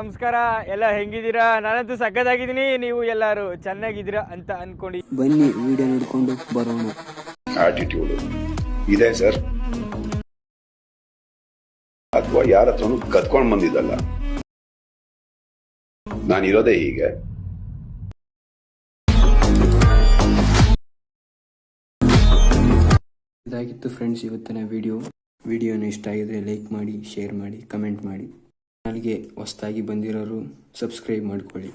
ನಮಸ್ಕಾರ. ಎಲ್ಲ ಹೆಂಗಿದ್ದೀರಾ? ನಾನಂತೂ ಸಕ್ಕತ್ತಾಗಿದ್ದೀನಿ. ನೀವು ಎಲ್ಲರೂ ಚೆನ್ನಾಗಿದ್ದೀರಾ ಅಂತ ಅನ್ಕೊಂಡು ಬನ್ನಿ ವಿಡಿಯೋ ನೋಡ್ಕೊಂಡು ಬರೋಣ. ಆಟಿಟ್ಯೂಡ್ ಇದೆ ಸರ್, ಅಥವಾ ಯಾರ ಹತ್ರನು ಕತ್ಕೊಂಡು ಬಂದಿದ್ದಲ್ಲ. ನಾನಿರೋದೇ ಹೀಗೆ. ಇದಾಗಿತ್ತು ಫ್ರೆಂಡ್ಸ್ ಇವತ್ತಿನ ವಿಡಿಯೋನ ಇಷ್ಟ ಆಗಿದ್ರೆ ಲೈಕ್ ಮಾಡಿ, ಶೇರ್ ಮಾಡಿ, ಕಮೆಂಟ್ ಮಾಡಿ. ಚಾನಲ್ಗೆ ಹೊಸದಾಗಿ ಬಂದಿರೋರು ಸಬ್ಸ್ಕ್ರೈಬ್ ಮಾಡ್ಕೊಳ್ಳಿ.